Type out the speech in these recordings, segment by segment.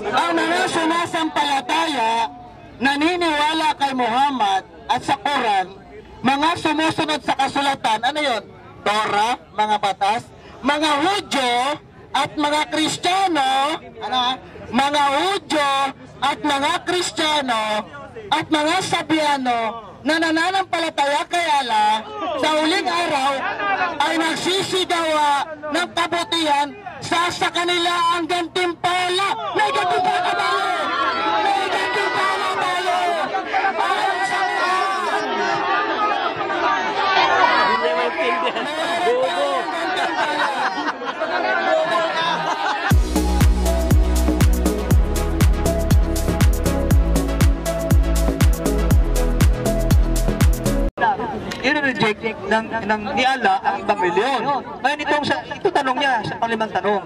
Ang mga sumasampalataya, naniniwala kay Muhammad at sa Quran, mga sumusunod sa kasulatan, ano yun? Torah, mga batas, mga Hudyo at mga Kristiyano, ano? Mga Hudyo at mga Kristiyano at mga Sabiano na nananampalataya kay Allah sa huling araw ay nagsisigawa ng kabutihan sa kanila ang gantimpala. May gantimpala tayo! May gantimpala tayo! Ayon sa hindi maintindihan. Bobo! I-reject ni Allah ang ibang milyon. Ngayon ito tanong niya sa panglimang tanong.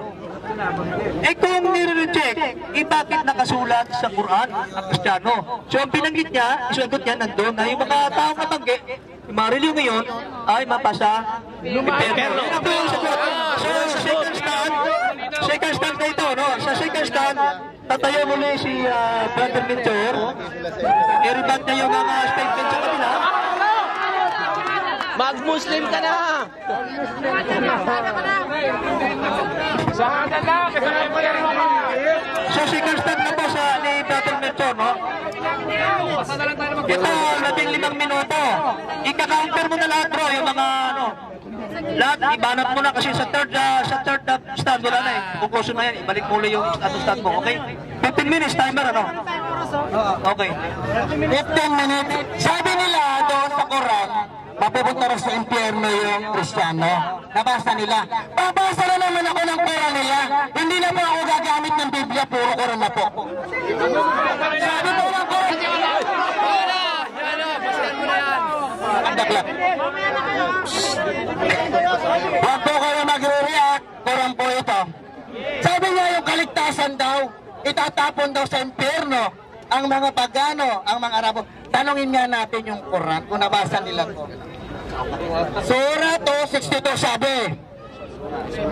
Kung nire-reject, bakit nakasulat sa Quran ang Kristiyano? So ang binanggit niya, isugot niya nandun na yung mga taong natanggi, yung mga reliyon ngayon ay mapasa impyerno. So second stand na ito, no? Sa second stand, tatayo muli si Brother Mentor. I-rebut niya yung mga statement sa kanila. Mag-Muslim ka na! So second stand na po sa ni Brother Mentor, no? Ito, 15 minuto. Ika-counter mo na lahat, bro, yung mga ano. Lahat, ibanat mo na kasi sa third stand wala na eh. Conclusion na yan, ibalik mo ulit yung stand mo, okay? 15 minutes timer, ano? Okay. 15 minutes. Sabi nila doon sa Quran, mapupunta rin sa impyerno yung Kristiyano. Nabasa nila. Babasa na naman ako ng Quran nila. Hindi na po ako gagamit ng Biblia, puro Quran na po. Sabi po ng Quran. Nakandaklat. Huwag po kayo mag-react. Quran po ito. Sabi niya yung kaligtasan daw, itatapon daw sa impyerno ang mga pagano, ang mga Arabo. Tanungin nga natin yung Quran kung nabasa nila ko. Surah 262 sabi,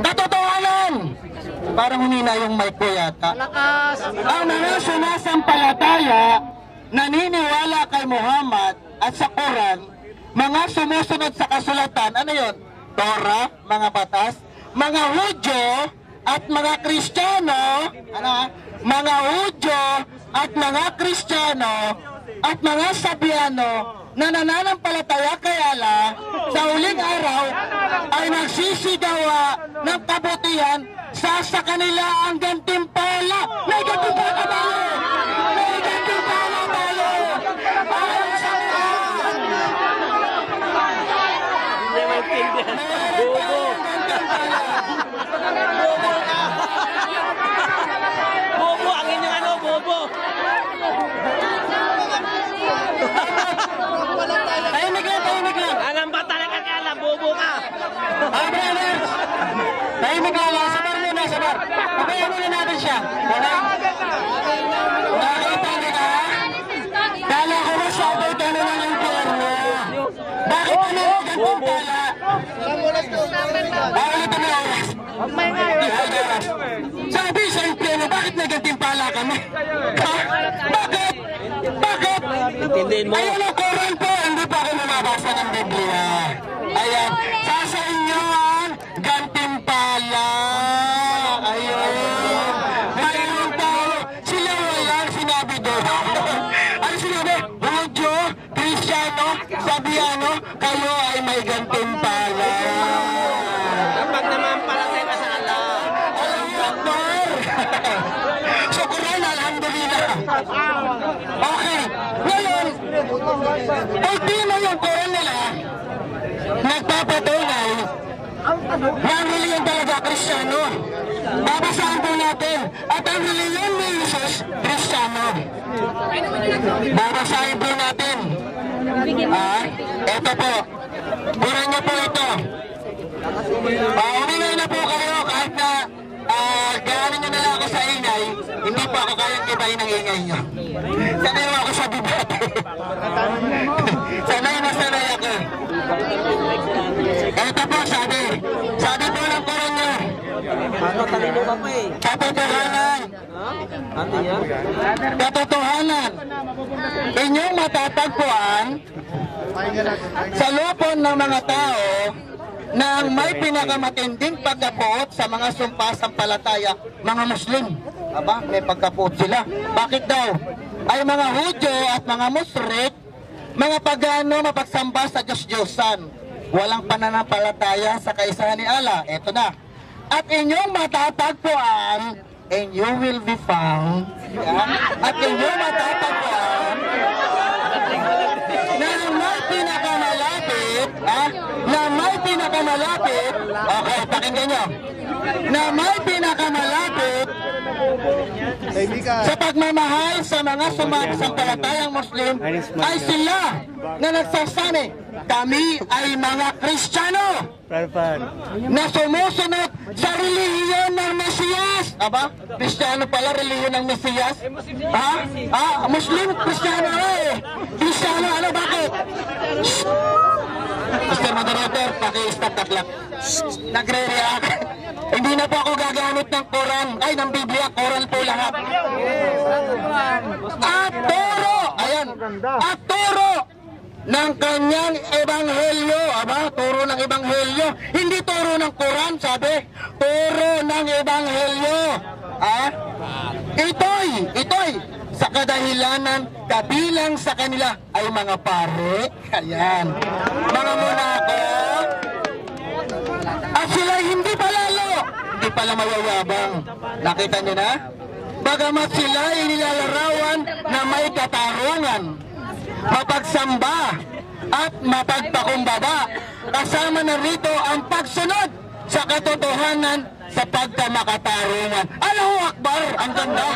katotohanan! Parang humina yung mic ko yata. Ang mga sumasampalataya, naniniwala kay Muhammad at sa Quran, mga sumusunod sa kasulatan, ano yun? Torah, mga batas, mga Hudyo at mga Kristiyano, ano? Mga Hudyo at mga Kristiyano at mga Sabiano na nananampalataya kay Allah sa huling araw ay nagsisigawa ng kabutihan sa kanila ang gantimpala. May gantimpala tayo! May gantimpala tayo! Ayon sa Hindi maintindihan. Bobo! Bobo! Ang inyong ano, bobo! Tahimik lang. Alam ba talaga ka alam, bobo ka? Brothers! Tahimik lang. Sabar. Pabayaan muna natin siya. Nakita niyo ka? Kala ko na sabi ka na lang yung perno. Bakit ka na lang gantimpala? Bakit ito na oras? Sabi sa impyerno, bakit may gantimpala kami? Bakit? Intindihin mo. Ayun ang Quran po, hindi pa ako namabasa ng Biblia. Ayan, sa inyo ang gantimpala. Ayun. Mayroon po, sila walang sinabi doon. Ano sinabi? Hudyo, Kristiyano, Sabiano, kayo ay may gantimpala. Kapag naman palatay ka sa Allah. Akbar! So, Quran, alhamdulillah. Okay. Ngayon, ultimo yung Quran nila, nagpapatunay ng reliyon talaga Kristiyano. Babasahan po natin. At ang reliyon ni Jesus, Kristiyano. Babasahin po natin. Ito po. Quran niyo po ito. Umingay na po kayo kahit na gano'n nyo na lang ako sa ingay, hindi pa ako kayang kibahin ng ingay nyo. Sanay mo ako sa bibat. Sanay ako. Ito po sabi po ng Quran nyo, Ako, talino ka pa eh. Katotohanan. Ate yan? Katotohanan. Inyong matatagpuan sa lupon ng mga tao na ang may pinakamatinding pagkapuot sa mga sumpasampalataya, mga Muslim. Aba, may pagkapuot sila. Bakit daw? Ay mga Hudyo at mga Musrik, mga pagano mapagsamba sa Diyos-Diyosan. Walang pananampalataya sa kaisahan ni Allah. Ito na. At inyong matatagpuan, and you will be found. Yan. At inyong matatagpuan na may pinakamalapit, na may pinakamalapit, okay, pakinggan nyo, na may pinakamalapit sa pagmamahal sa mga sumasampalatayang Muslim ay sila na nagsasabi, kami ay mga Kristiyano na sumusunod sa relihiyon ng Mesiyas. Aba, Kristiyano pala, relihiyon ng Mesiyas? Ha? Muslim, Kristiyano eh. Kristiyano, ano, bakit? Mr. Moderator, paki-stop the clock. Nagre-react. Hindi na po ako gagamit ng Quran, ay ng Biblia, Quran po lahat. At turo, ayan, at turo ng kanyang ebanghelyo, aba, turo ng ebanghelyo, hindi turo ng Quran, sabi, turo ng ebanghelyo. Ito'y, sa kadahilanan, kabilang sa kanila ay mga pare, ayan, mga monako, at sila hindi palalo, hindi pala mayayabang. Nakita nyo na? Bagamat sila ay nilalarawan na may katarungan, mapagsamba at mapagpakumbaba, kasama na rito ang pagsunod sa katotohanan sa pagkamakatarungan. Allahu Akbar! Ang ganda!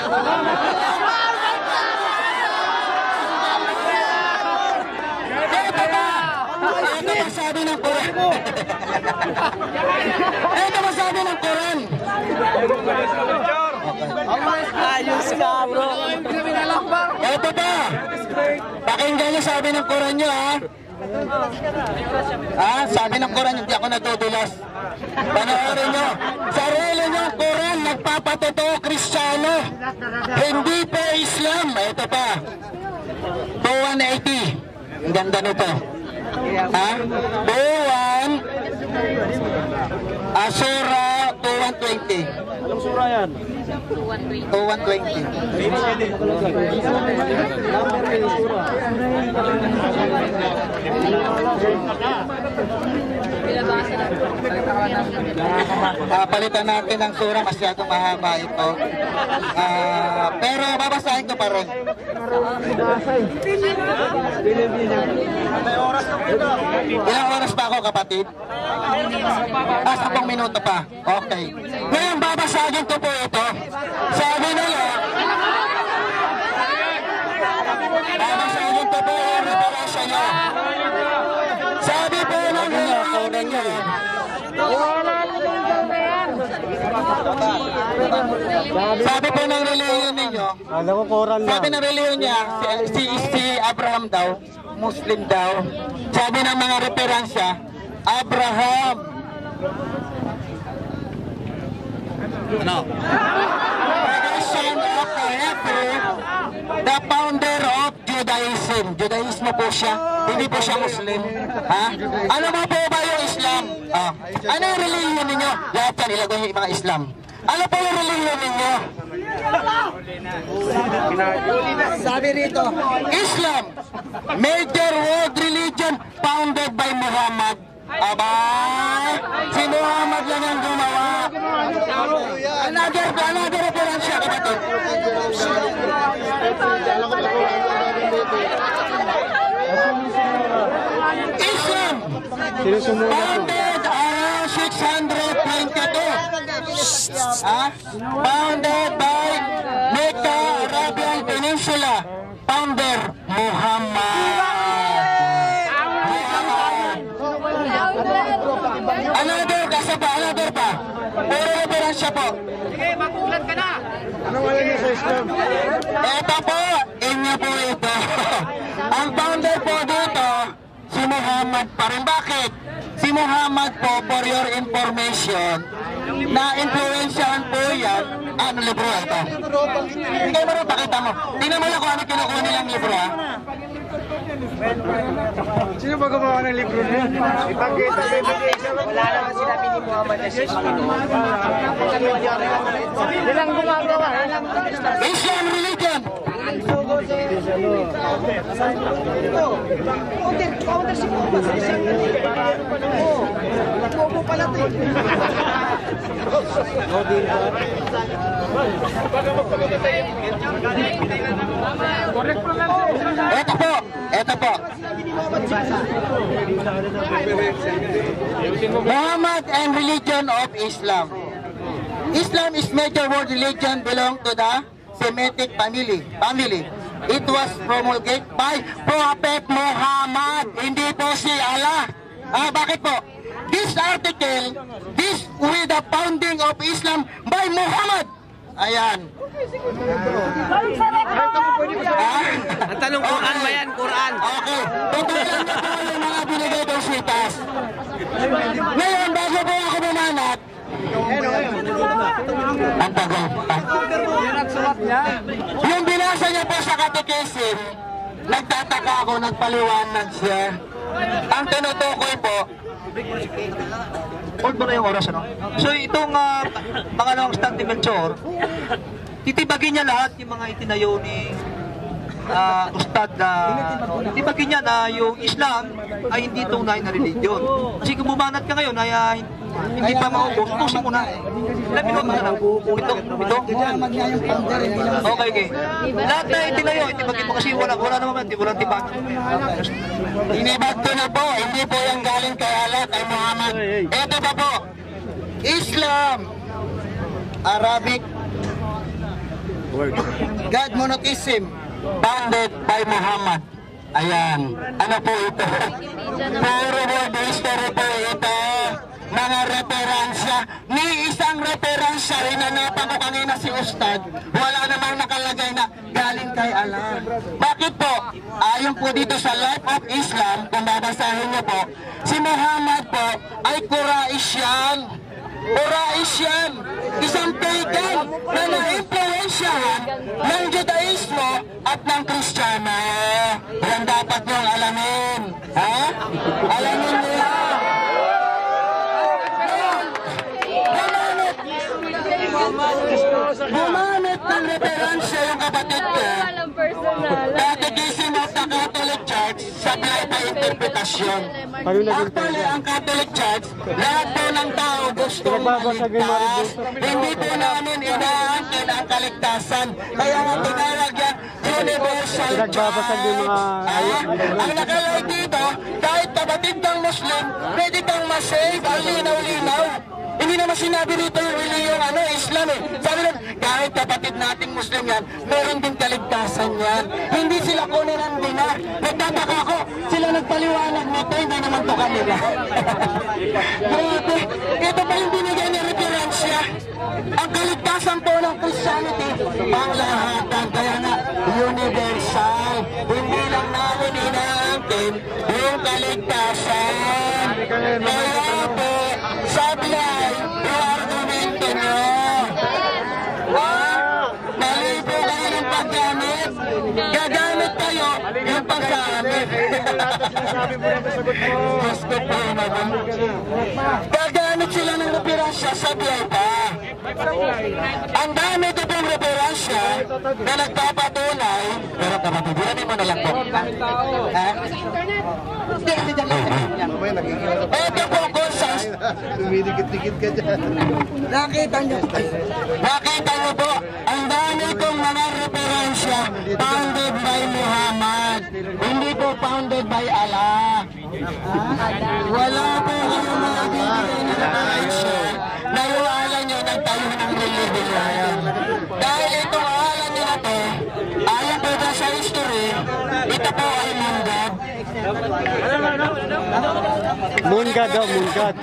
Ito masabi ng Quran. Ito masabi ng Quran. Ayos ka, bro. Ito pa. Pakinggan niyo sabi ng Quran niyo, ha? Sabi ng Quran, hindi ako natutulas. Panoorin niyo. Sarili niyo ang Quran, nagpapatotoo Kristiyano. Hindi po Islam. Ito pa. 2180. Ang ganda nito. Surah 2120. Anong sura yan? 2120. Palitan natin ang surah, masyadong mahaba ito. Pero babasahin ko pa rin. Ilang oras pa ako, kapatid? 10 minuto pa. Okay. Ngayon babasahin ko po ito. Sabi nila, babasahin ko po yung referensya niya. Sabi po ng relihiyon niya, sabi po ng relihiyon ninyo, sabi ng relihiyon niya, si Abraham daw, Muslim daw, sabi ng mga referensya, Abraham, ano? Son of Hebrew, the founder of Judaism. Judaismo po siya, hindi po siya Muslim. Ano ba po ba yung Islam? Ano yung relihiyon ninyo? Lahat yan, ilagay yung mga Islam. Ano po yung relihiyon ninyo? Sabi rito, Islam, major world religion founded by Muhammad. Aba, si Muhammad lang ang gumawa. Another reference siya, kapatid. Islam, founded around 622. Founded by Mecca, Arabian Peninsula. Founder, Muhammad. Another pa. Puro referensya po. Sige, magulat ka na. Ano wala niyo sa Islam? Ito po, inyo po ito. Ang founder po dito, si Muhammad pa rin. Bakit? Si Muhammad po, for your information, na-influensyahan po yan. Ano libro ito? Hindi kayo marunong, pakita mo. Tingnan mo lang kung ano kinukuha nilang libro, ha? Sino ba gumawa ng libro na yan? Ipagkita. Wala naman sinabi ni Muhammad na siya. Ilang gumagawa? Islam religion! Counter si Muhammad sa isang Bobo pala ito. Ito po. Muhammad and religion of Islam. Islam is major world religion belong to the Semitic family. It was promulgated by Prophet Muhammad, hindi po si Allah. Bakit po? This article, this with the founding of Islam by Muhammad. Ayan. Ang tanong, Quran ba yan? Quran? Okay. Tutulan niyo po yung mga binigay kong switas. Ngayon, bago po ako bumanat, ang tagal pa. Yung binasa niya po sa katekesim, nagtataka ako, nagpaliwanag siya. Ang tinutukoy po, Hold mo na yung oras, ano? So itong pangalawang standing Melchor, titibagin niya lahat yung mga itinayo ni Ustad na titibagin niya na yung Islam ay hindi tunay na religion. Kasi kung bumanat ka ngayon ay hindi pa maubos, tusin mo na. Ilan minuto na lang? Ito? Okay. Lahat na itinayo, itibagin mo kasi wala naman, walang tibag. inibag ko na po, hindi po yung galing kay Allah, kay Muhammad. Ito pa po, Islam, Arabic, God monotheism, founded by Muhammad. Ayan, ano po ito? Puro world history po ito. Mga referensya, ni isang referensya, hinanapan ko kanina si Ustad, wala namang nakalagay na galing kay Allah. Bakit po? Ayon po dito sa Life of Islam, kung babasahin niyo po, si Muhammad po ay Quraish yan. Quraish yan. Isang pagan na na-influensyahan ng Judaismo at ng Kristiyano. Yan dapat niyong alamin. Ha? Alamin niyo. Gumanit ng referensya yung kapatid ko. Catechism of the Catholic Church sa Biblia interpretasyon. Actually, ang Catholic Church, lahat po ng tao gusto maligtas. Hindi po namin inaangkin ang kaligtasan. Kaya nga tinawag yan universal church. Ang nakalay dito, kahit kapatid ng Muslim, pwede kang masave, ang linaw-linaw. Hindi naman sinabi rito yung Islam eh. Sabi nun, kahit kapatid nating Muslim yan, meron din kaligtasan yan. Hindi sila kunin ang dinar. Nagtataka ako, sila nagpaliwanag nito, hindi naman to kanila. Grabe, ito pa yung binigay ni referensya. Ang kaligtasan po ng Christianity, panglahatan, kaya na universal. Hindi lang namin inaangkin yung kaligtasan. Kaya po, sablay, yung argumento nyo. Mali po kayo ng paggamit. Gagamit kayo yung paggamit. Gusto po naman. Gagamit sila ng referensya, sablay pa. Ang dami ko pong referensya na nagpapatunay, pero kapatid, hindi mo na lang po. Ito po kung sa Dumidikit-dikit ka dyan. nakita nyo po, ang dami kong mga referensya founded by Muhammad, hindi po founded by Allah. Wala po kayong mga bibigay na referensya na yung ala nyo nagtayo ng religion. Dahil itong ala nyo na to, ayon po ba sa history, ito po ay Moongod. Moongod daw, Moongod.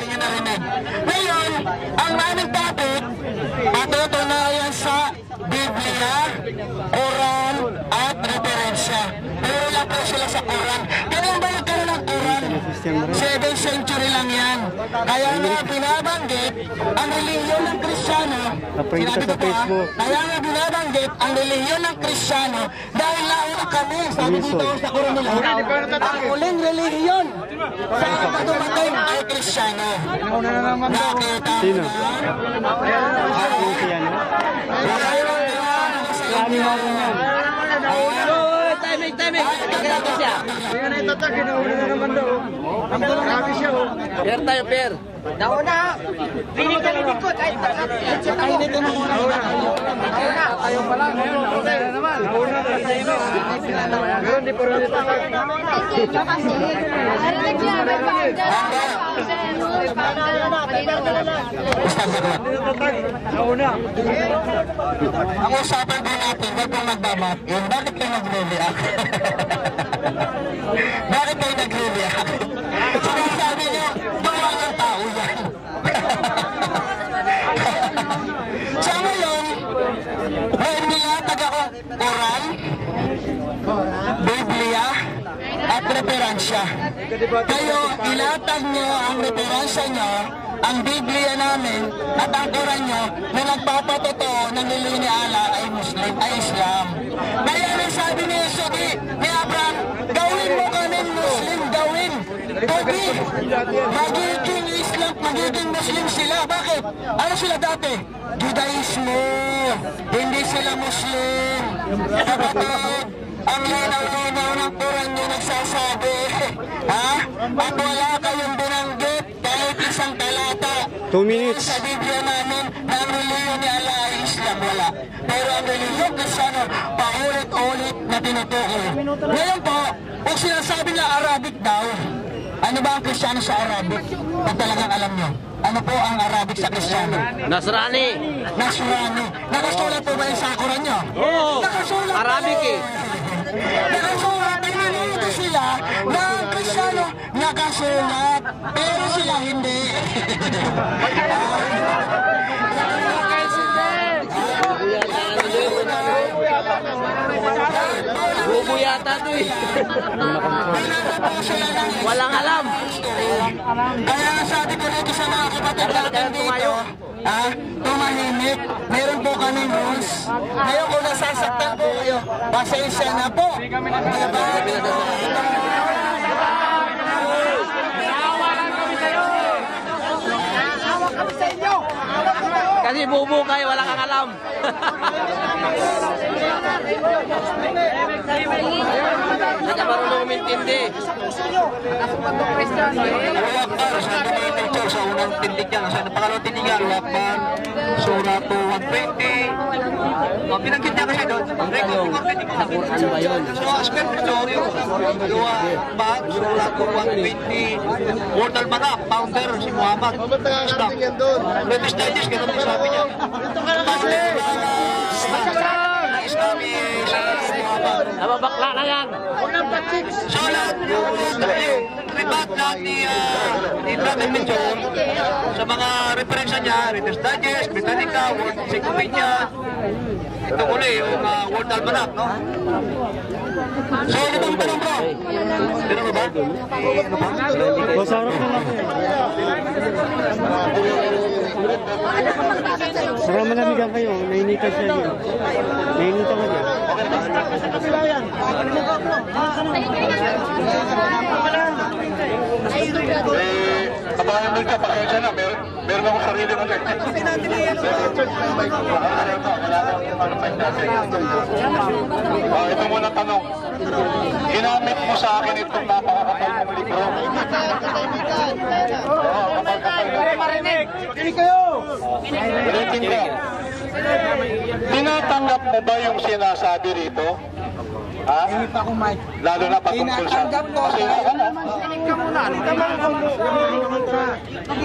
Ngayon, ang aming topic, matutunayan sa Biblia, Quran, at referensya. Pero lang po sila sa Quran. Ganun ba nagkaroon ng Quran? 7th century lang yan. ang relihiyon ng Kristiyano, Naprint sinabi sa ko po, Facebook. kaya nga binabanggit ang relihiyon ng Kristiyano dahil nauna kami, sabi dito sa Quran nila, ang uling relihiyon sa patumatay ay Kristiyano. Nauna na naman daw. Nakita Sino? mo na? Yung siya, no? Kami mo rin yan. Timing. Grabe siya. Kaya na itatak, nauna na naman daw. Ang tulong grabe siya, oh. Pair tayo, pair. Nauna. Linig ka linikot. Ay, Kainit na muna. Ayaw pa lang. Nauna na naman. Nauna na naman. Pero hindi pa rin itatak. Nauna. Ang usapan din natin, huwag kong magdamat, yung bakit kayo nagre-react? Bakit kayo nagre-react? Sabi niyo, gawa ng tao yan. So ngayon, may nilatag ako Quran, Biblia, at referansya. Kayo, ilatag nyo ang referansya nyo, ang Biblia namin, at ang Quran nyo, na nagpapatotoo na nilini ni Allah ay Muslim, ay Islam. Kaya nang sabi ni Jesus ni Abraham, gawin mo kami Muslim, gawin. Tobi, magiging Islam, magiging Muslim sila. Bakit? Ano sila dati? Judaismo. Hindi sila Muslim. Kapatid, ang linaw-linaw ng Quran nyo nagsasabi, ha? At wala kayong binanggit kahit isang talata. 2 minutes. Sa Biblia namin, na ang reliyon ni Allah ay Islam, wala. Pero ang reliyon Kristiyano, paulit-ulit na tinutukoy. Ngayon po, kung sinasabi na Arabic daw, ano ba ang Kristiyano sa Arabic? Kung talagang alam nyo, ano po ang Arabic sa Kristiyano? Nasrani. Nasrani. Nakasulat po ba yung sa Quran nyo? Oo. Nakasulat po. Arabic eh. Nakasulat. Pinanito sila na ang Kristiyano nakasulat. Pero sila hindi. Bubo yata to eh. Walang alam. Kaya sabi ko dito sa mga kapatid natin dito, tumahimik. Meron po kami rules. Ngayon kung nasasaktan po kayo, pasensya na po. Kasi bubo kayo, wala kang alam. Hindi ka marunong umintindi. Sa unang tindigan, sa pangalawang tindigan, Wakban, Surah 120. Pinagkit niya kasi doon. Ano ba yun? So, scripture, yung dua, bag, Surah 120. World Al-Manak, founder, si Muhammad. Islam. British Digest, ganun ang sabi niya. Islami, Nababakla na yan. so lahat yung ribat lahat ni Brother Menchon sa mga referensya niya, Reader's Digest, Britannica, World Encyclopedia, ito muli yung World Almanac, no? So, limang tanong ko. Pero ba? Boss, harap na lang. Saka malamigan kayo. Nainitan siya yun. Nainitan ka niya. Kabayan mo ka, pakensya na. Meron akong sarili mo. Ito muna tanong. Ginamit mo sa akin itong napakakapal mong libro. Hindi kayo! Ulitin ko. Tinatanggap mo ba yung sinasabi rito? Ha? Lalo na patungkol sa... Pasensya ka na.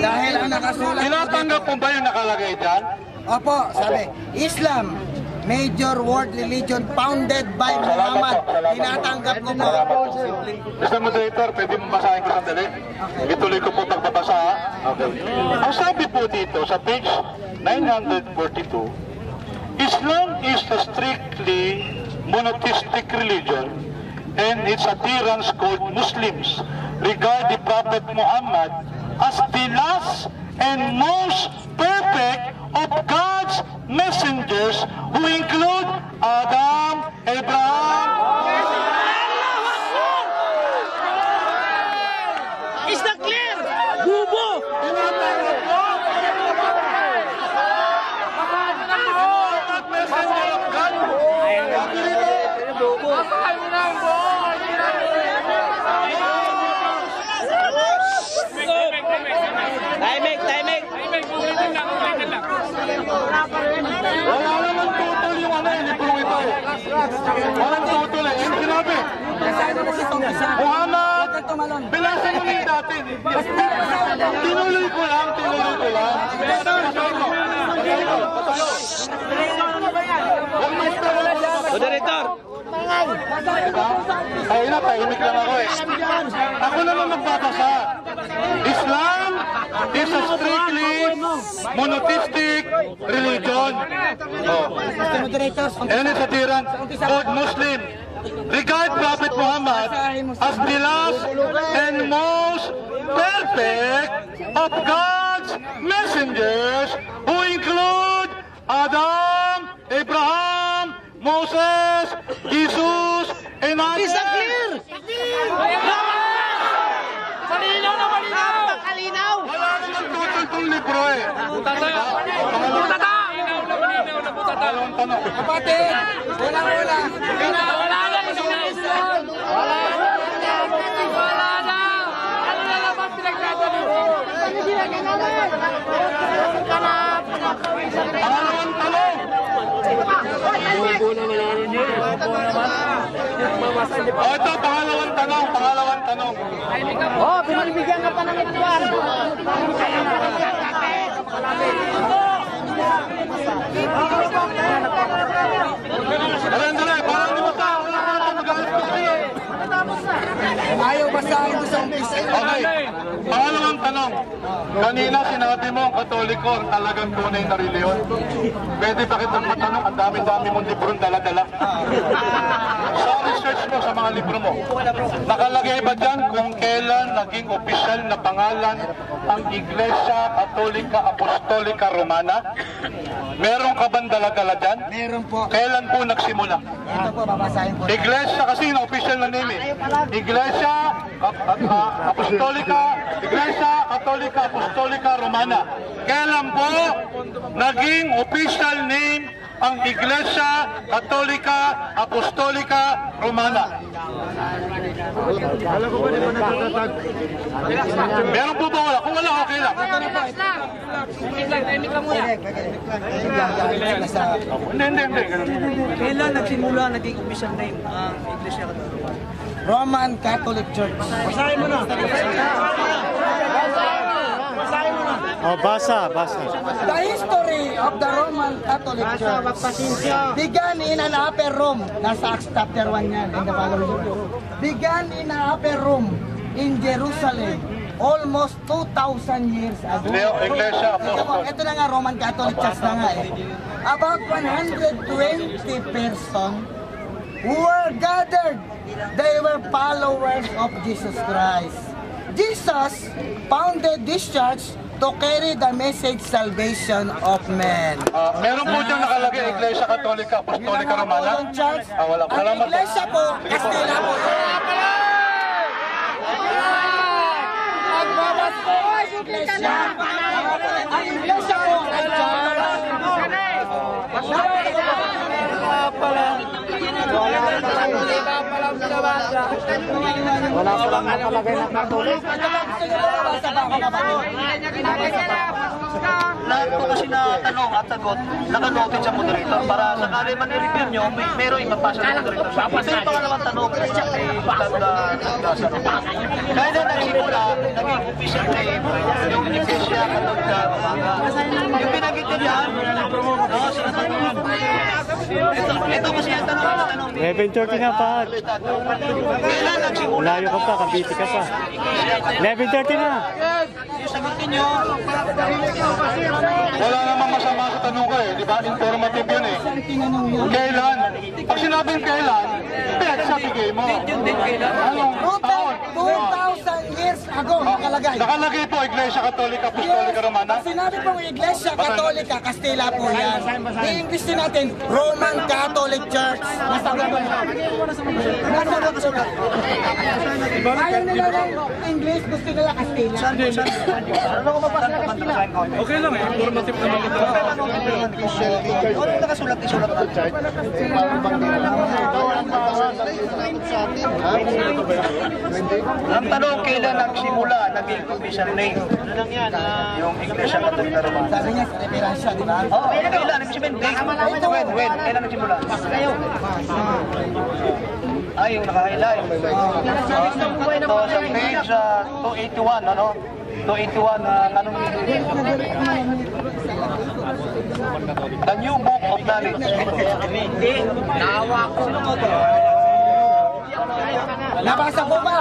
Dahil ang nakasulat. Tinatanggap mo ba yung nakalagay dyan? Opo, sabi, Islam, major world religion founded by Muhammad. Tinatanggap ko po. Mr. Moderator, pwede mo basahin ko sandali? Ituloy ko po pagbabasa, ha? Okay. Ang sabi po dito sa page 942, Islam is a strictly monotheistic religion and its adherents called Muslims regard the Prophet Muhammad as the last and most perfect of God's messengers who include Adam, Abraham, Is that clear? Bubo! messenger of God. Timing! Wala naman tutol yung librong ito. Walang tutol eh. Yung sinabi, Muhammad, bilasan mo niya dati. Tinuloy ko lang. Moderator! Ayun na, tahimik lang ako eh. Ako naman magbabasa. Islam is a strictly monotheistic religion. And it's a tyrant called Muslim. Regard Prophet Muhammad as the last and most perfect of God's messengers who include Adam, Abraham, Moses, Jesus, and others. Is that clear? Kalinaw! Wala naman tutol tong libro eh. Pangalawang tanong. Kapatid! Wala! Wala na! Ano na naman pinagkatalo? Pangalawang tanong. Ito, pangalawang tanong. Oh, binibigyan ka pa ng ituan. Dali, parang di basta. Wala ka na mag-alas kasi eh. Ayaw basahin ko sa umpisa. Okay, pangalawang tanong. Kanina sinabi mo ang Katoliko ang talagang tunay na reliyon. Pwede ba kitang matanong? Ang dami-dami mong librong dala-dala. Sa research mo sa mga libro mo, nakalagay ba dyan kung kailan naging opisyal na pangalan ang Iglesia Katolika Apostolika Romana? Meron ka bang dala-dala dyan? Meron po. Kailan po nagsimula? Ito po, babasahin po. Iglesia kasi na official na name eh. Iglesia Apostolika, Iglesia Katolika Apostolika Romana. Kailan po naging official name ang Iglesia Katolika Apostolika Romana? Meron po ba wala? Kung wala, okay lang. Hindi. Kailan nagsimula naging official name ang Iglesia Katolika? Roman Catholic Church. Basahin mo na. Oh, basa. The history of the Roman Catholic Church began in an upper room. Nasa Acts chapter 1 yan. In the following. Began in an upper room in Jerusalem almost 2,000 years ago. Iglesia Apostol. Ito na nga, Roman Catholic Church na nga eh. About 120 persons who were gathered. They were followers of Jesus Christ. Jesus founded this church to carry the message salvation of men. Meron po dyan nakalagay Iglesia Katolika Apostolika Romana? Wala. Ang Salamat po. iglesia po, Kastila po. Magbabas po ang iglesia. Ang iglesia po, Wala pa lang nakalagay na Katolik. Lahat po kasi na tanong at sagot, nakanoted sa moderator para sakali man i-review nyo, meron ipapasa sa moderator. Ito yung pangalawang tanong, kaya na nagsimula, naging official name, yung Iglesia Katolika Romana. Yung pinag-intindihan, sa tanong. Ito kasi yung tanong. 11:30 na pa. Kailan nagsimula? Layo ka pa, kabiti ka pa. 11:30 na. Yung sagutin nyo, Wala namang masama sa tanong ko eh. Di ba? Informative yun eh. Kailan? Pag sinabing kailan, bet sa bigay mo. Anong taon? 2,000 years years ago, nakalagay. Nakalagay po, Iglesia Katolika, Apostolika Romana. Pag sinabi pong Iglesia Katolika, Kastila po yan. I-English din natin, Roman Catholic Church. Nasa ayaw nila ng English, gusto nila Kastila. Ano ko mapasa na Kastila? Okay lang eh, informative naman ito. Ano yung nakasulat ni sulat ng church? Ang tanong, kailan nagsimula naging official name? Yung Iglesia Katolika Romana. Sabi niya, sa referensya, di ba? Oo, kailan? Ibig sabihin, when? Kailan nagsimula? Ay, yung naka-highlight. Ito sa page 281, ano? 281, anong The New Book of Knowledge. Hindi, naawa ko. Nabasa po ba?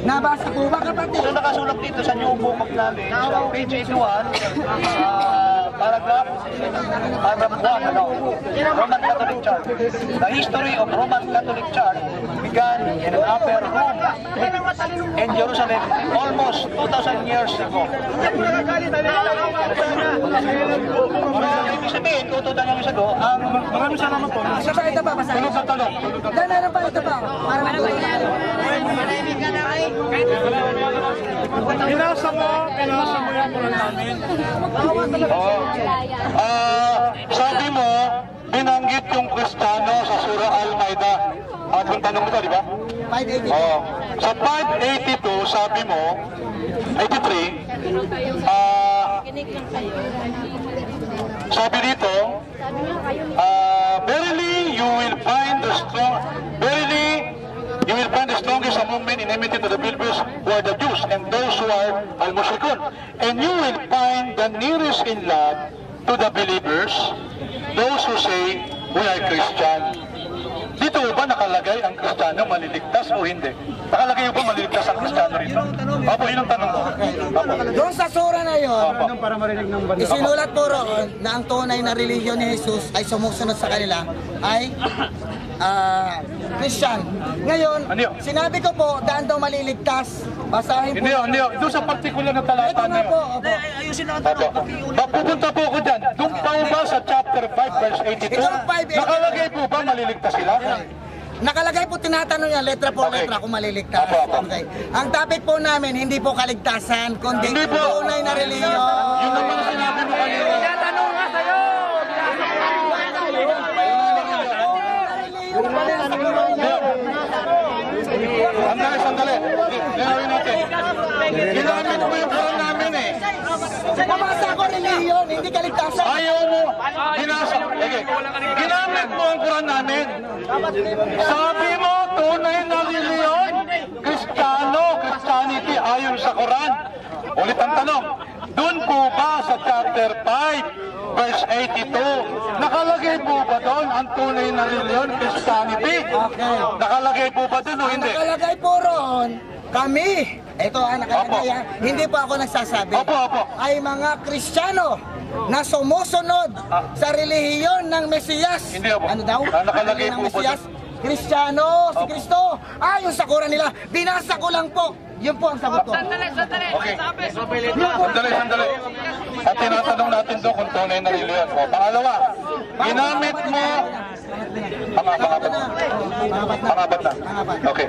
Nabasa po ba, kapatid? So nakasulat dito sa New Book of Knowledge, page 81, paragraph 1, ano? Roman Catholic Church. The history of Roman Catholic Church began in an upper room in Jerusalem almost 2,000 years ago. Ibig sabihin, 2,000 years ago, maraming salamat po. Sa ba ito ba? Tulog sa tanong. Gano'n pa ito ba? Para matulog. Pinasa mo yan po namin. Sabi mo, binanggit yung Kristiyano sa Surah Al-Maida. At yung tanong mo, di ba? 580. Sa 582, sabi mo, 83, sabi dito, verily you will find the strongest among men in enmity to the believers who are the Jews and those who are al-mushrikun. And you will find the nearest in love to the believers, those who say we are Christian. Dito ba nakalagay ang Kristiyano maliligtas o hindi? Nakalagay ba maliligtas ang Kristiyano rito? Opo, yun ang tanong ko. Opo. Doon sa sura na yun, Para marinig ng banda. isinulat po roon na ang tunay na relihiyon ni Jesus ay sumusunod sa kanila ay Christian. Ngayon, Ano yun? sinabi ko po, daan daw maliligtas. Basahin po. Hindi. Doon sa particular na talata Ito na na yun. po, opo. Opo. Pupunta po ako dyan. Doon pa ba sa chapter 5 verse 82? Itong 5:82. Nakalagay po ba maliligtas sila? Nakalagay po, tinatanong niya, letra po, Okay. letra kung maliligtas. Opo, opo. Okay. Ang topic po namin, hindi po kaligtasan, kundi Hindi po. tunay na relihiyon. Yun naman ang sinabi mo kanina. Sandali. Linawin natin. Ginamit mo yung Quran namin eh. Nabasa ko relihiyon, hindi kaligtasan. Ayaw mo. Ginamit mo ang Quran namin. Sabi mo, tunay na reliyon. Christianity ayon sa Quran. Ulit ang tanong. Doon po ba sa chapter 5, verse 82, nakalagay po ba doon ang tunay na reliyon, Christianity? Okay. Nakalagay po ba doon o hindi? Nakalagay po roon, kami, ito nakalagay, hindi po ako nagsasabi, Opo. ay mga Kristiyano na sumusunod sa relihiyon ng Mesiyas. Hindi po. Ano daw? Nakalagay Relihiyon po ng Mesiyas? Kristiyano, si Kristo. Ayon sa Quran nila, binasa ko lang po. Yun po ang sagot ko. Okay. Sandali. At tinatanong natin doon kung tunay na reliyon. O, pangalawa, ginamit mo... Pangapat na. Okay.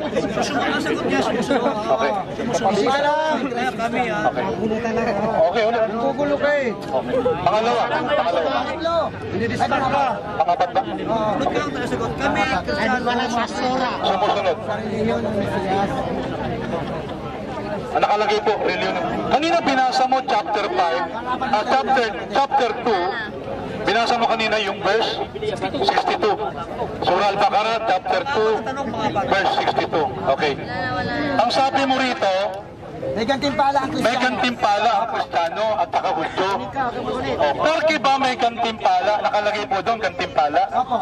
Okay, ulit. Gugulo ka eh. Okay. Pangalawa. Pangapat ba? Kami, Sumusunod. sa relihiyon ng Mesiyas. Nakalagay po, reliyon. Kanina binasa mo chapter 5, chapter 2, binasa mo kanina yung verse 62. Surah Al-Baqarah, chapter 2, verse 62. Okay. Ang sabi mo rito, May gantimpala ang may Kristiyano. gantimpala ang Kristiyano at saka Hudyo. Porke ba may gantimpala? Nakalagay po doon, gantimpala? Opo.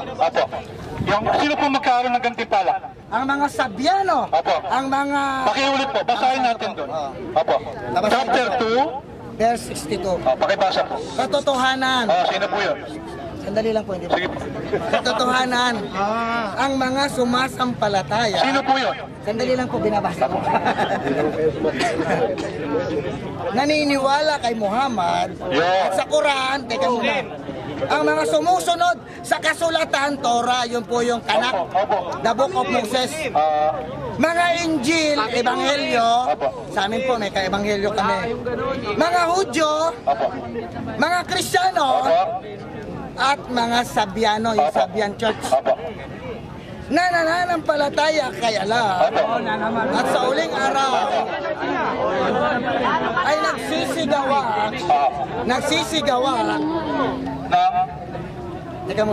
Sino po magkaroon ng gantimpala? Ang mga Sabyano. Opo. Ang mga... Pakiulit po, basahin natin doon. Opo. Chapter 2, Verse 62. pakibasa po. Katotohanan. Sino po yun? Sandali lang po, hindi ba? Sige po. Katotohanan. Ang mga sumasampalataya Sino po yun? sa Sandali lang po, binabasa ko. Naniniwala kay Muhammad at sa Quran, teka muna. Ang mga sumusunod sa kasulatan, Torah, yun po yung Tanak, the Book of Moses. Mga Injil, Ebanghelyo, sa amin po may ka-Ebanghelyo kami. Mga Hudyo, mga Kristiyano, at mga Sabiano, yung Sabian Church. Na nananampalataya kay Allah at sa uling araw ay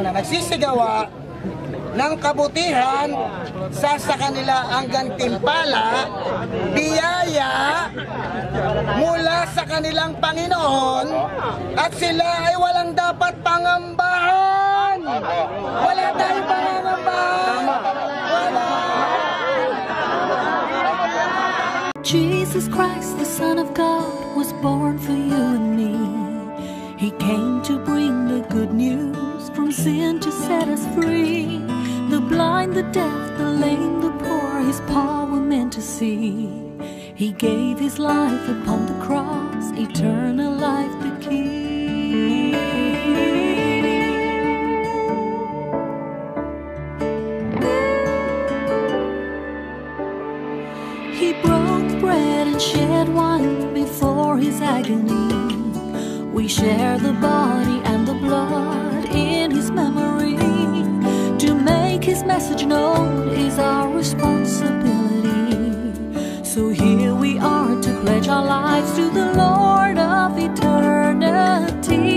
nagsisigawa ng kabutihan sa kanila ang gantimpala, biyaya mula sa kanilang Panginoon, at sila ay walang dapat pangambahan. Wala tayong pangambahan. Wala. Jesus Christ, the Son of God, was born for you and me. He came to bring the good news, from sin to set us free. The blind, the deaf, the lame, the poor, His power meant to see. He gave His life upon the cross, eternal life the key. He broke bread and shed wine before His agony. We share the body and the blood in His memory. To make His message known is our responsibility. So here we are to pledge our lives to the Lord of eternity.